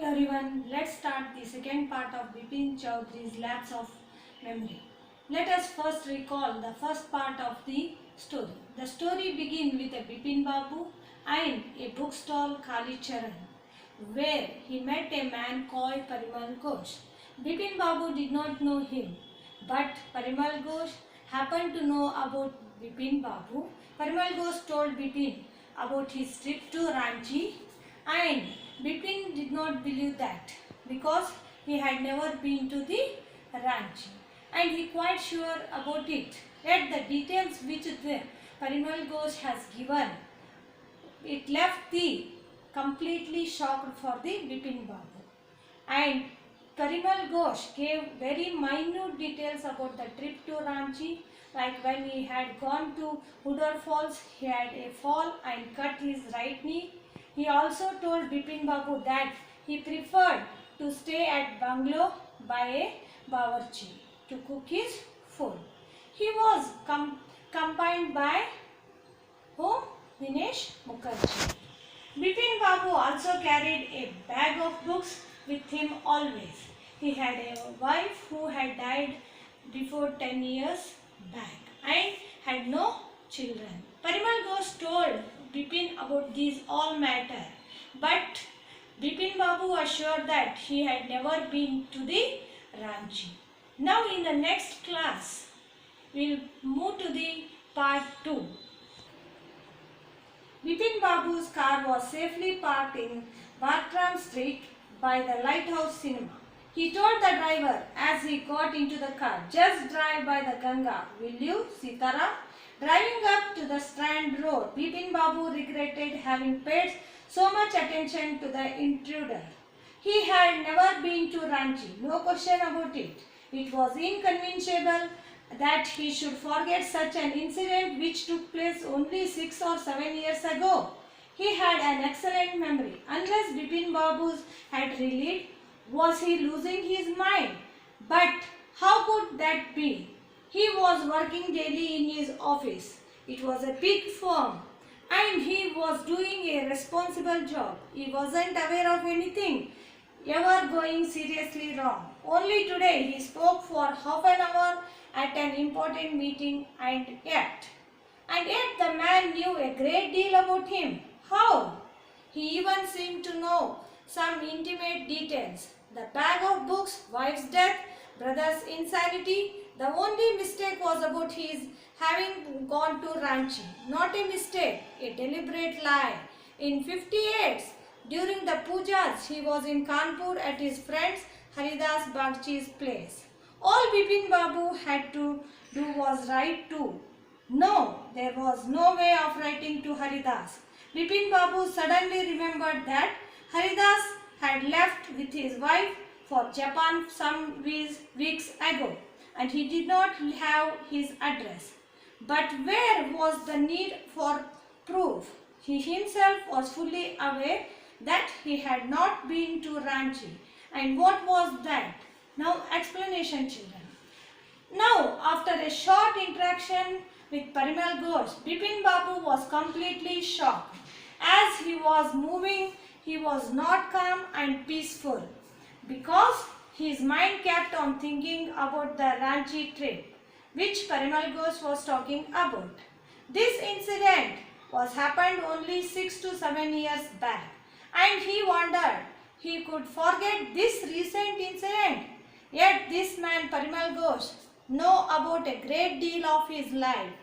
everyone, let's start the second part of Bipin Chaudhary's Lapse of Memory. Let us first recall the first part of the story. The story begins with a Bipin Babu and a bookstall Kali Charan, where he met a man called Parimal Ghosh. Bipin Babu did not know him, but Parimal Ghosh happened to know about Bipin Babu. Parimal Ghosh told Bipin about his trip to Ranchi, and Bipin did not believe that because he had never been to the Ranchi and he quite sure about it. Yet the details which the Parimal Ghosh has given, it left the completely shocked for the Bipin Babu. And Parimal Ghosh gave very minute details about the trip to Ranchi, like when he had gone to Hudar Falls, he had a fall and cut his right knee. He also told Bipin Babu that he preferred to stay at bungalow by a bawarchi to cook his food. He was accompanied by whom? Dinesh Mukherjee. Bipin Babu also carried a bag of books with him always. He had a wife who had died before 10 years back and had no children. Parimal Ghosh told Bipin about these all matter, but Bipin Babu assured that he had never been to the Ranchi. Now in the next class, we will move to the part 2. Bipin Babu's car was safely parked in Bartram Street by the Lighthouse Cinema. He told the driver as he got into the car, "Just drive by the Ganga, will you, Sitaram?" Driving up to the Strand Road, Bipin Babu regretted having paid so much attention to the intruder. He had never been to Ranchi, no question about it. It was inconceivable that he should forget such an incident which took place only 6 or 7 years ago. He had an excellent memory. Unless Bipin Babu had relived, was he losing his mind? But how could that be? He was working daily in his office. It was a big firm and he was doing a responsible job. He wasn't aware of anything ever going seriously wrong. Only today he spoke for half an hour at an important meeting and yet the man knew a great deal about him. How? He even seemed to know some intimate details. The bag of books, wife's death, brother's insanity. The only mistake was about his having gone to Ranchi. Not a mistake, a deliberate lie. In 58, during the pujas, he was in Kanpur at his friend Haridas Bagchi's place. All Bipin Babu had to do was write to. No, there was no way of writing to Haridas. Bipin Babu suddenly remembered that Haridas had left with his wife for Japan some weeks ago and he did not have his address. But where was the need for proof? He himself was fully aware that he had not been to Ranchi. And what was that? Now explanation, children. Now after a short interaction with Parimal Ghosh, Bipin Babu was completely shocked. As he was moving, he was not calm and peaceful because his mind kept on thinking about the Ranchi trip which Parimal Ghosh was talking about. This incident was happened only 6 to 7 years back and he wondered he could forget this recent incident. Yet this man Parimal Ghosh know about a great deal of his life.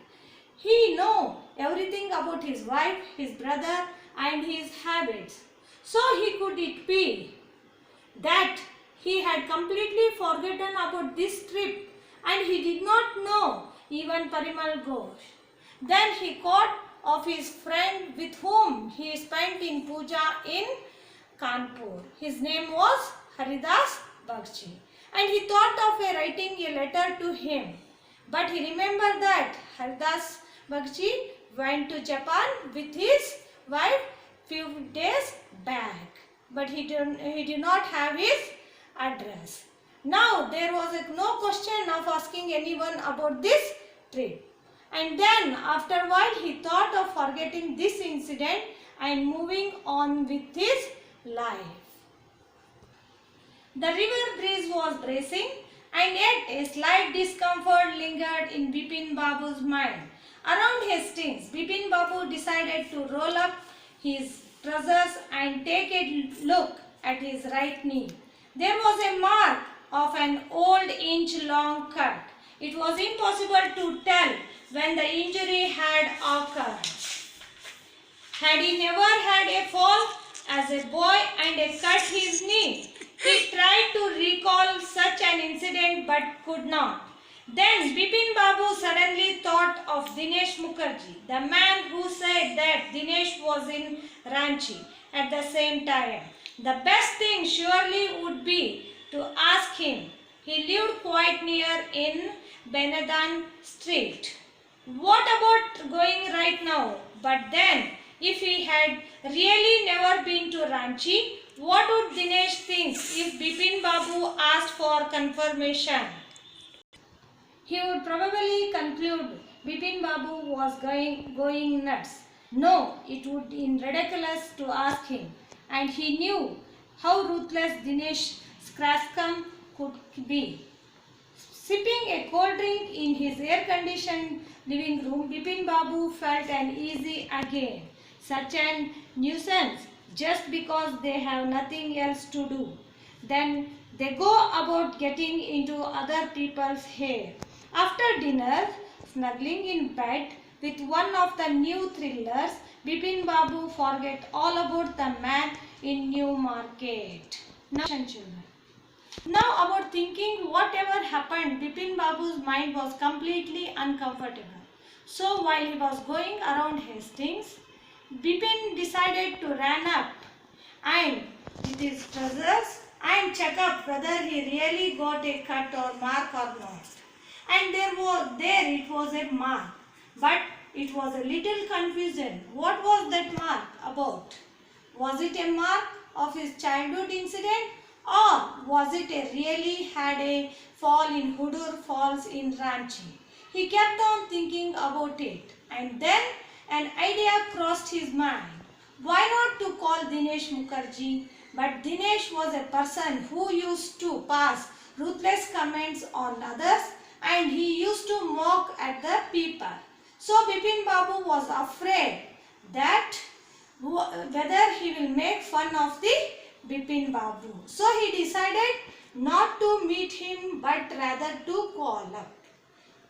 He know everything about his wife, his brother and his habits. So he could it be that he had completely forgotten about this trip and he did not know even Parimal Ghosh. Then he thought of his friend with whom he spent in puja in Kanpur. His name was Haridas Bagchi and he thought of writing a letter to him. But he remembered that Haridas Bagchi went to Japan with his wife few days back, but he did not have his address. Now there was no question of asking anyone about this trip. And then after a while he thought of forgetting this incident and moving on with his life. The river breeze was bracing, and yet a slight discomfort lingered in Bipin Babu's mind. Around Hastings, Bipin Babu decided to roll up his trousers and take a look at his right knee. There was a mark of an old inch-long cut. It was impossible to tell when the injury had occurred. Had he never had a fall as a boy and cut his knee? He tried to recall such an incident but could not. Then Bipin Babu suddenly thought of Dinesh Mukherjee, the man who said that Dinesh was in Ranchi at the same time. The best thing surely would be to ask him. He lived quite near in Benadan Street. What about going right now? But then, if he had really never been to Ranchi, what would Dinesh think if Bipin Babu asked for confirmation? He would probably conclude Bipin Babu was going nuts. No, it would be ridiculous to ask him. And he knew how ruthless Dinesh Scrascum could be. Sipping a cold drink in his air-conditioned living room, Bipin Babu felt uneasy again. Such a nuisance, just because they have nothing else to do. Then they go about getting into other people's hair. After dinner, snuggling in bed with one of the new thrillers, Bipin Babu forget all about the man in Newmarket. Now about thinking whatever happened, Bipin Babu's mind was completely uncomfortable. So while he was going around Hastings, Bipin decided to run up and with his trousers and check up whether he really got a cut or mark or not. And there it was a mark, but it was a little confusion. What was that mark about? Was it a mark of his childhood incident, or was it really had a fall in Hudur Falls in Ranchi? He kept on thinking about it, and then an idea crossed his mind. Why not to call Dinesh Mukherjee? But Dinesh was a person who used to pass ruthless comments on others, and he used to mock at the people. So Bipin Babu was afraid that whether he will make fun of the Bipin Babu. So he decided not to meet him but rather to call up.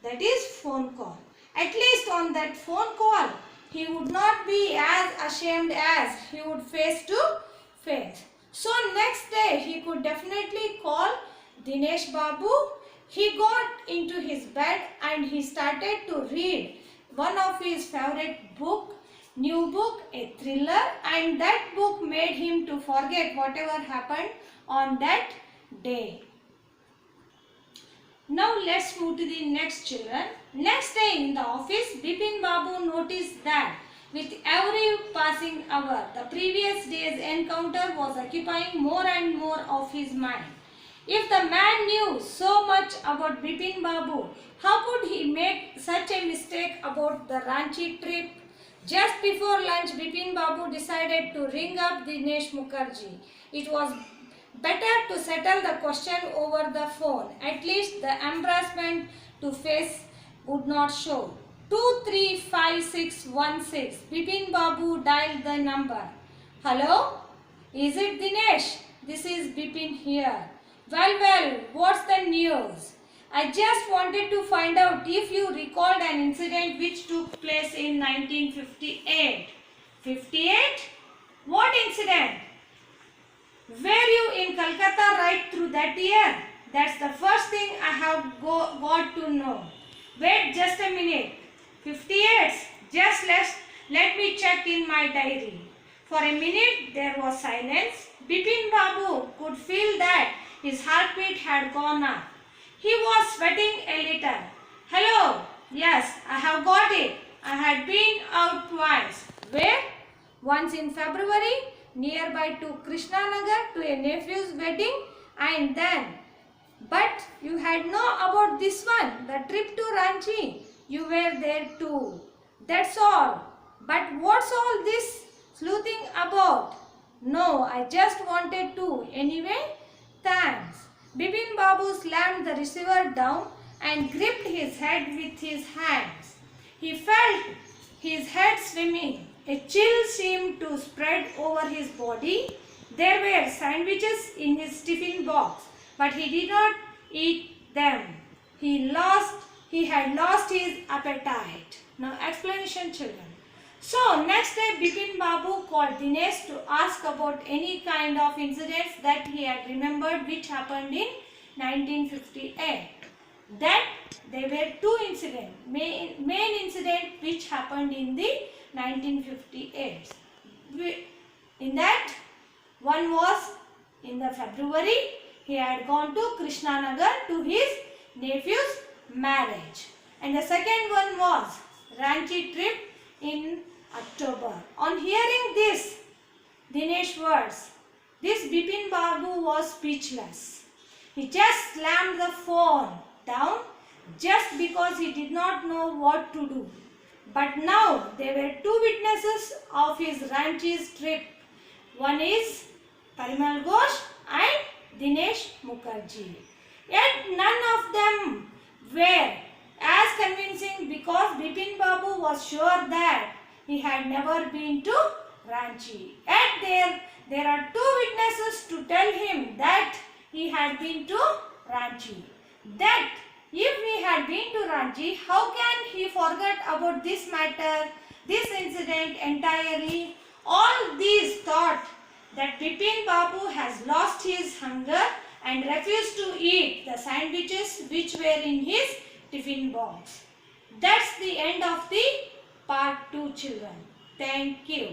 That is phone call. At least on that phone call, he would not be as ashamed as he would face to face. So next day he could definitely call Dinesh Babu. He got into his bed and he started to read one of his favorite new book, a thriller, and that book made him to forget whatever happened on that day. Now let's move to the next children. Next day in the office, Bipin Babu noticed that with every passing hour, the previous day's encounter was occupying more and more of his mind. If the man knew so much about Bipin Babu, how could he make such a mistake about the Ranchi trip? Just before lunch, Bipin Babu decided to ring up Dinesh Mukherjee. It was better to settle the question over the phone. At least the embarrassment to face would not show. 235616. Bipin Babu dialed the number. Hello? Is it Dinesh? This is Bipin here. Well, what's the news? I just wanted to find out if you recalled an incident which took place in 1958. 58? What incident? Were you in Calcutta right through that year? That's the first thing I have got to know. Wait just a minute. 58? Just let me check in my diary. For a minute there was silence. Bipin Babu could feel that his heartbeat had gone up. He was sweating a little. Hello? Yes, I have got it. I had been out twice. Where? Once in February, nearby to Krishnanagar to a nephew's wedding, and then. But you had know about this one, the trip to Ranchi. You were there too. That's all. But what's all this sleuthing about? No, I just wanted to. Anyway, thanks. hands. Bipin Babu slammed the receiver down and gripped his head with his hands. He felt his head swimming. A chill seemed to spread over his body. There were sandwiches in his tiffin box, but he did not eat them. He had lost his appetite. Now explanation, children. So next day Bipin Babu called Dinesh to ask about any kind of incidents that he had remembered which happened in 1958. That there were two incidents, main incident which happened in the 1958. In that, one was in the February, he had gone to Krishnanagar to his nephew's marriage. And the second one was Ranchi trip in October. On hearing this Dinesh words, this Bipin Babu was speechless. He just slammed the phone down just because he did not know what to do. But now there were two witnesses of his Ranchi's trip. One is Parimal Ghosh and Dinesh Mukherjee. Yet none of them were as convincing because Bipin Babu was sure that he had never been to Ranchi. Yet there are two witnesses to tell him that he had been to Ranchi. That if he had been to Ranchi, how can he forget about this matter, this incident entirely? All these thought that Bipin Babu has lost his hunger and refused to eat the sandwiches which were in his tiffin box. That's the end of the part 2, children. Thank you.